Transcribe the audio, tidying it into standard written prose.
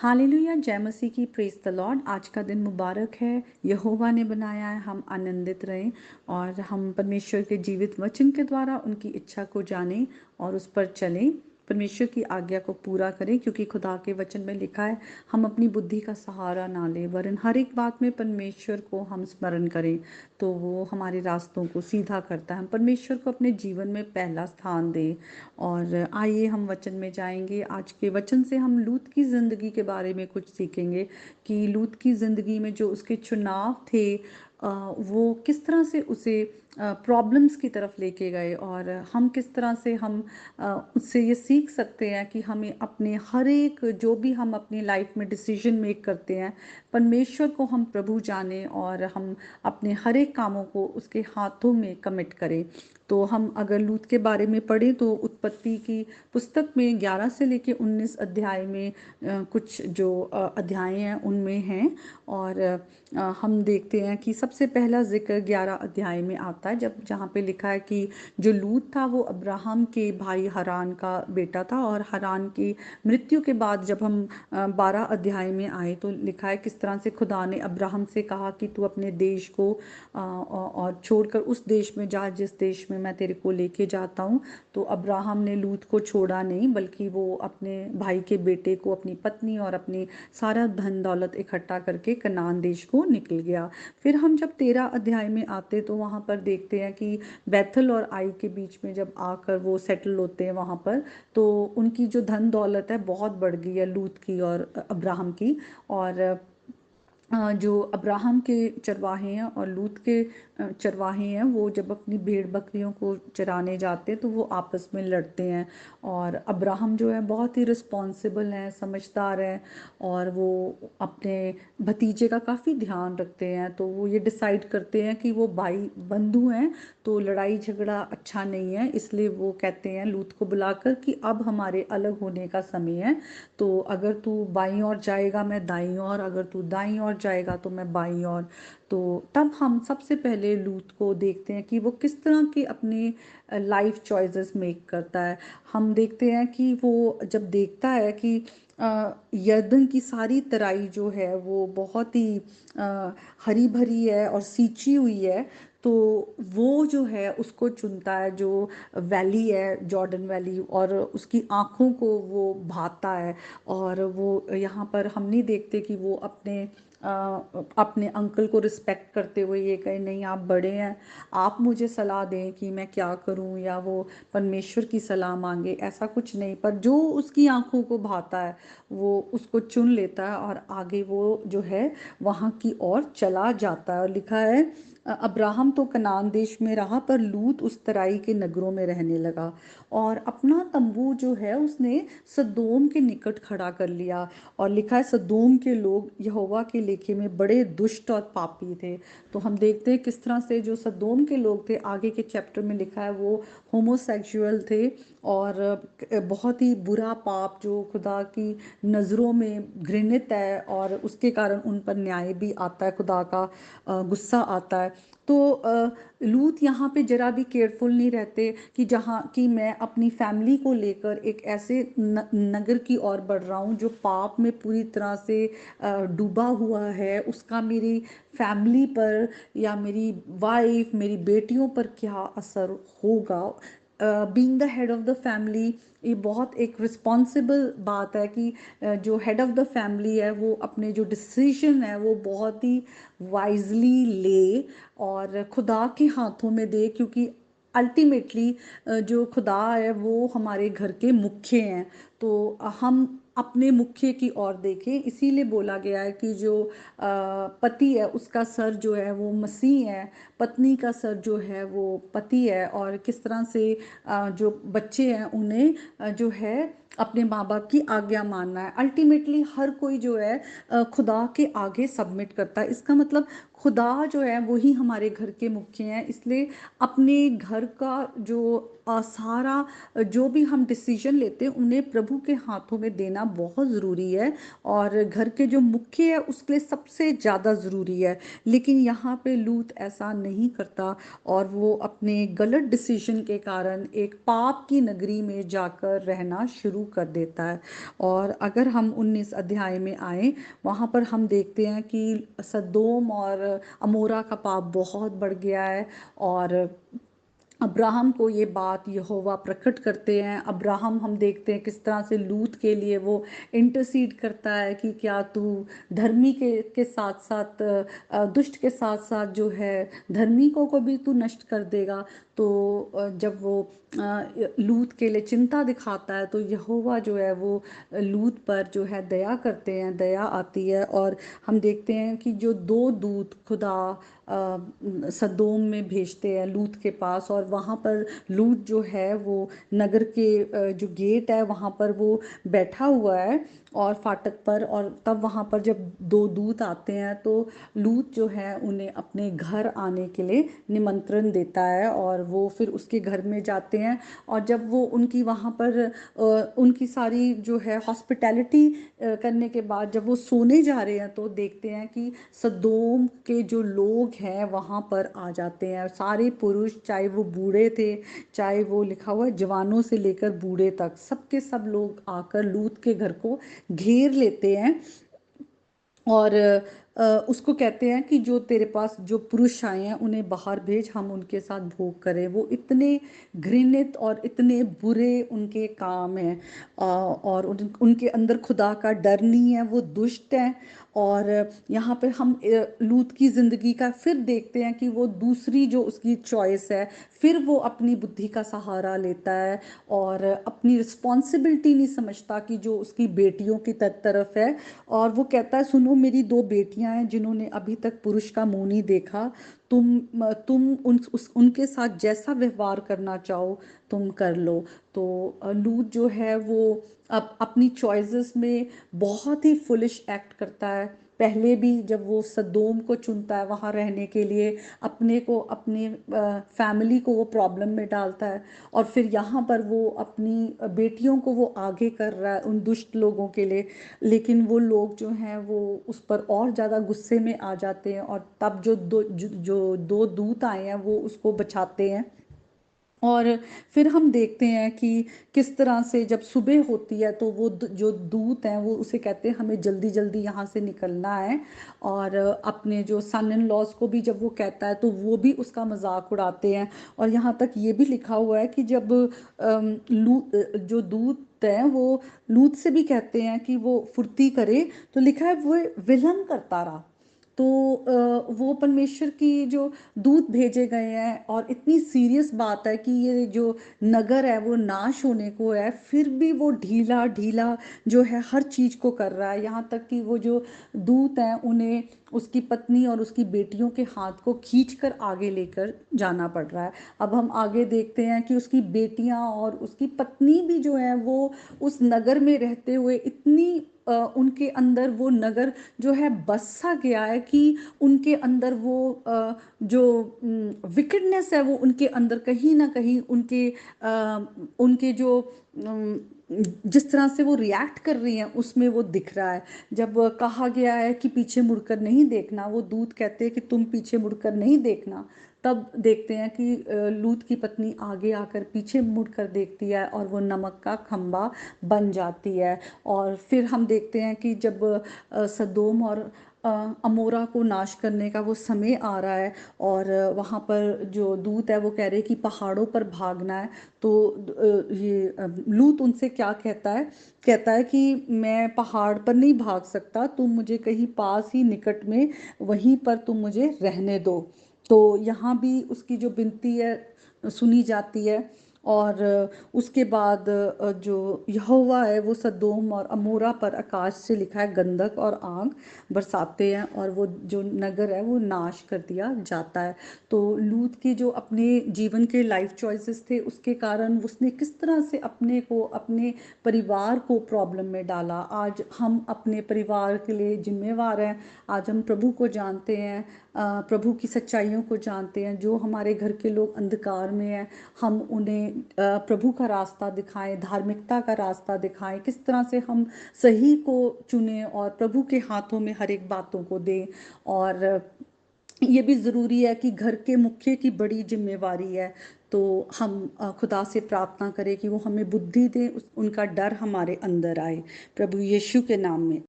Hallelujah, जय मसीह की, praise the Lord. आज का दिन मुबारक है, यहोवा ने बनाया है, हम आनंदित रहें और हम परमेश्वर के जीवित वचन के द्वारा उनकी इच्छा को जानें और उस पर चलें। परमेश्वर की आज्ञा को पूरा करें, क्योंकि खुदा के वचन में लिखा है हम अपनी बुद्धि का सहारा ना लें, वरन हर एक बात में परमेश्वर को हम स्मरण करें तो वो हमारे रास्तों को सीधा करता है। हम परमेश्वर को अपने जीवन में पहला स्थान दें। और आइए हम वचन में जाएंगे। आज के वचन से हम लूत की ज़िंदगी के बारे में कुछ सीखेंगे कि लूत की ज़िंदगी में जो उसके चुनाव थे वो किस तरह से उसे प्रॉब्लम्स की तरफ लेके गए, और हम किस तरह से हम उससे ये सीख सकते हैं कि हमें अपने हर एक जो भी हम अपनी लाइफ में डिसीजन मेक करते हैं, परमेश्वर को हम प्रभु जाने और हम अपने हर एक कामों को उसके हाथों में कमिट करें। तो हम अगर लूत के बारे में पढ़ें तो उत्पत्ति की पुस्तक में 11 से लेके 19 अध्याय में कुछ जो अध्याय हैं उनमें हैं। और हम देखते हैं कि सबसे पहला जिक्र 11 अध्याय में आता है, जब जहाँ पे लिखा है कि जो लूत था वो अब्राहम के भाई हरान का बेटा था। और हरान की मृत्यु के बाद जब हम 12 अध्याय में आए तो लिखा है किस तरह से खुदा ने अब्राहम से कहा कि तू अपने देश को और छोड़कर उस देश में जा जिस देश में मैं तेरे को लेके जाता हूँ। तो अब्राहम ने लूत को छोड़ा नहीं, बल्कि वो अपने भाई के बेटे को, अपनी पत्नी और अपनी सारा धन दौलत इकट्ठा करके कनान देश को निकल गया। फिर हम जब 13 अध्याय में आते तो वहाँ पर देखते हैं कि बैथल और आई के बीच में जब आकर वो सेटल होते हैं वहाँ पर, तो उनकी जो धन दौलत है बहुत बढ़ गई है, लूत की और अब्राहम की। और जो अब्राहम के चरवाहे हैं और लूत के चरवाहे हैं, वो जब अपनी भेड़ बकरियों को चराने जाते हैं तो वो आपस में लड़ते हैं। और अब्राहम जो है बहुत ही रिस्पॉन्सिबल है, समझदार है, और वो अपने भतीजे का काफ़ी ध्यान रखते हैं। तो वो ये डिसाइड करते हैं कि वो भाई बंधु हैं तो लड़ाई झगड़ा अच्छा नहीं है, इसलिए वो कहते हैं लूत को बुलाकर कि अब हमारे अलग होने का समय है। तो अगर तू बाईं ओर जाएगा मैं दाईं ओर, अगर तू दाईं ओर जाएगा तो मैं बाईं ओर। तो तब हम सबसे पहले लूत को देखते हैं कि वो किस तरह की अपनी लाइफ चॉइसेस मेक करता है। हम देखते हैं कि वो जब देखता है कि यरदन की सारी तराई जो है वो बहुत ही हरी भरी है और सींची हुई है, तो वो जो है उसको चुनता है, जो वैली है जॉर्डन वैली, और उसकी आँखों को वो भाता है। और वो यहाँ पर हम नहीं देखते कि वो अपने अंकल को रिस्पेक्ट करते हुए ये कहे नहीं आप बड़े हैं, आप मुझे सलाह दें कि मैं क्या करूं, या वो परमेश्वर की सलाह मांगे, ऐसा कुछ नहीं। पर जो उसकी आंखों को भाता है वो उसको चुन लेता है और आगे वो जो है वहाँ की ओर चला जाता है। और लिखा है अब्राहम तो कनान देश में रहा, पर लूत उस तराई के नगरों में रहने लगा और अपना तंबू जो है उसने सदोम के निकट खड़ा कर लिया। और लिखा है सदोम के लोग यहोवा के लेखे में बड़े दुष्ट और पापी थे। तो हम देखते हैं किस तरह से जो सदोम के लोग थे, आगे के चैप्टर में लिखा है वो होमोसेक्सुअल थे, और बहुत ही बुरा पाप जो खुदा की नज़रों में घृणित है, और उसके कारण उन पर न्याय भी आता है, खुदा का गुस्सा आता है। तो लूत यहाँ पे जरा भी केयरफुल नहीं रहते कि जहाँ कि मैं अपनी फैमिली को लेकर एक ऐसे नगर की ओर बढ़ रहा हूँ जो पाप में पूरी तरह से डूबा हुआ है, उसका मेरी फैमिली पर या मेरी वाइफ, मेरी बेटियों पर क्या असर होगा। Being the head of the family, ये बहुत एक रिस्पॉन्सिबल बात है कि जो हेड ऑफ द फैमिली है वो अपने जो डिसीजन है वो बहुत ही वाइजली ले और खुदा के हाथों में दे, क्योंकि अल्टीमेटली जो खुदा है वो हमारे घर के मुख्य हैं। तो हम अपने मुख्य की ओर देखें, इसीलिए बोला गया है कि जो पति है उसका सर जो है वो मसीह है, पत्नी का सर जो है वो पति है। और किस तरह से जो बच्चे हैं उन्हें जो है अपने माँ बाप की आज्ञा मानना है। अल्टीमेटली हर कोई जो है खुदा के आगे सबमिट करता है। इसका मतलब खुदा जो है वही हमारे घर के मुख्य हैं, इसलिए अपने घर का जो सारा जो भी हम डिसीजन लेते हैं उन्हें प्रभु के हाथों में देना बहुत ज़रूरी है, और घर के जो मुख्य है उसके लिए सबसे ज़्यादा ज़रूरी है। लेकिन यहाँ पे लूत ऐसा नहीं करता, और वो अपने गलत डिसीजन के कारण एक पाप की नगरी में जाकर रहना शुरू शुरू कर देता है। और अगर हम 19 अध्याय में आए, वहाँ पर हम देखते हैं कि सदोम और अमोरा का पाप बहुत बढ़ गया है। और अब्राहम को ये बात यहोवा प्रकट करते हैं। अब्राहम हम देखते हैं किस तरह से लूत के लिए वो इंटरसीड करता है कि क्या तू धर्मी के साथ साथ दुष्ट के साथ साथ जो है धर्मिकों को भी तू नष्ट कर देगा। तो जब वो लूत के लिए चिंता दिखाता है तो यहोवा जो है वो लूत पर जो है दया करते हैं, दया आती है। और हम देखते हैं कि जो दो दूत खुदा सदोम में भेजते हैं लूत के पास, और वहाँ पर लूत जो है वो नगर के जो गेट है वहाँ पर वो बैठा हुआ है और फाटक पर। और तब वहाँ पर जब दो दूत आते हैं तो लूत जो है उन्हें अपने घर आने के लिए निमंत्रण देता है, और वो फिर उसके घर में जाते हैं। और जब वो उनकी वहाँ पर उनकी सारी जो है हॉस्पिटैलिटी करने के बाद जब वो सोने जा रहे हैं तो देखते हैं कि सदोम के जो लोग हैं वहाँ पर आ जाते हैं, सारे पुरुष, चाहे वो बूढ़े थे, चाहे वो लिखा हुआ है जवानों से लेकर बूढ़े तक, सबके सब लोग आकर लूत के घर को घेर लेते हैं। और उसको कहते हैं कि जो तेरे पास जो पुरुष आए हैं उन्हें बाहर भेज, हम उनके साथ भोग करें। वो इतने घृणित और इतने बुरे उनके काम हैं, और उनके अंदर खुदा का डर नहीं है, वो दुष्ट हैं। और यहाँ पे हम लूत की ज़िंदगी का फिर देखते हैं कि वो दूसरी जो उसकी चॉइस है, फिर वो अपनी बुद्धि का सहारा लेता है और अपनी रिस्पॉन्सिबिलिटी नहीं समझता कि जो उसकी बेटियों की तरफ है। और वो कहता है सुनो, मेरी दो बेटियां हैं जिन्होंने अभी तक पुरुष का मुंह नहीं देखा, तुम उनके साथ जैसा व्यवहार करना चाहो तुम कर लो। तो लूत जो है वो अपनी चॉइसेस में बहुत ही फुलिश एक्ट करता है। पहले भी जब वो सदोम को चुनता है वहाँ रहने के लिए, अपने को, अपने फैमिली को वो प्रॉब्लम में डालता है। और फिर यहाँ पर वो अपनी बेटियों को वो आगे कर रहा है उन दुष्ट लोगों के लिए। लेकिन वो लोग जो हैं वो उस पर और ज़्यादा गुस्से में आ जाते हैं, और तब जो दो दूत आए हैं वो उसको बचाते हैं। और फिर हम देखते हैं कि किस तरह से जब सुबह होती है तो वो जो दूत हैं वो उसे कहते हैं हमें जल्दी जल्दी यहाँ से निकलना है। और अपने जो सन इन लॉज को भी जब वो कहता है तो वो भी उसका मजाक उड़ाते हैं। और यहाँ तक ये भी लिखा हुआ है कि जब जो दूत हैं वो लूत से भी कहते हैं कि वो फुर्ती करे, तो लिखा है वो विलन करता रहा। तो वो परमेश्वर की जो दूत भेजे गए हैं, और इतनी सीरियस बात है कि ये जो नगर है वो नाश होने को है, फिर भी वो ढीला ढीला जो है हर चीज को कर रहा है। यहाँ तक कि वो जो दूत हैं उन्हें उसकी पत्नी और उसकी बेटियों के हाथ को खींचकर आगे लेकर जाना पड़ रहा है। अब हम आगे देखते हैं कि उसकी बेटियां और उसकी पत्नी भी जो है वो उस नगर में रहते हुए इतनी उनके अंदर वो नगर जो है बस सा गया है कि उनके अंदर वो जो विकेडनेस है वो उनके अंदर कहीं ना कहीं उनके जो जिस तरह से वो रिएक्ट कर रही हैं उसमें वो दिख रहा है। जब कहा गया है कि पीछे मुड़कर नहीं देखना, वो दूत कहते हैं कि तुम पीछे मुड़कर नहीं देखना, तब देखते हैं कि लूत की पत्नी आगे आकर पीछे मुड़कर देखती है और वो नमक का खंबा बन जाती है। और फिर हम देखते हैं कि जब सदोम और अमोरा को नाश करने का वो समय आ रहा है, और वहाँ पर जो दूत है वो कह रहे कि पहाड़ों पर भागना है। तो लूत उनसे क्या कहता है कि मैं पहाड़ पर नहीं भाग सकता, तुम मुझे कहीं पास ही निकट में वहीं पर तुम मुझे रहने दो। तो यहाँ भी उसकी जो विनती है सुनी जाती है। और उसके बाद जो यहोवा है वो सदोम और अमोरा पर आकाश से लिखा है गंधक और आग बरसाते हैं, और वो जो नगर है वो नाश कर दिया जाता है। तो लूत की जो अपने जीवन के लाइफ चॉइसेस थे उसके कारण उसने किस तरह से अपने को, अपने परिवार को प्रॉब्लम में डाला। आज हम अपने परिवार के लिए जिम्मेवार हैं। आज हम प्रभु को जानते हैं, प्रभु की सच्चाइयों को जानते हैं। जो हमारे घर के लोग अंधकार में हैं हम उन्हें प्रभु का रास्ता दिखाएं, धार्मिकता का रास्ता दिखाएं, किस तरह से हम सही को चुनें और प्रभु के हाथों में हर एक बातों को दें। और ये भी ज़रूरी है कि घर के मुखिया की बड़ी ज़िम्मेवारी है, तो हम खुदा से प्रार्थना करें कि वो हमें बुद्धि दें, उनका डर हमारे अंदर आए, प्रभु यीशु के नाम में।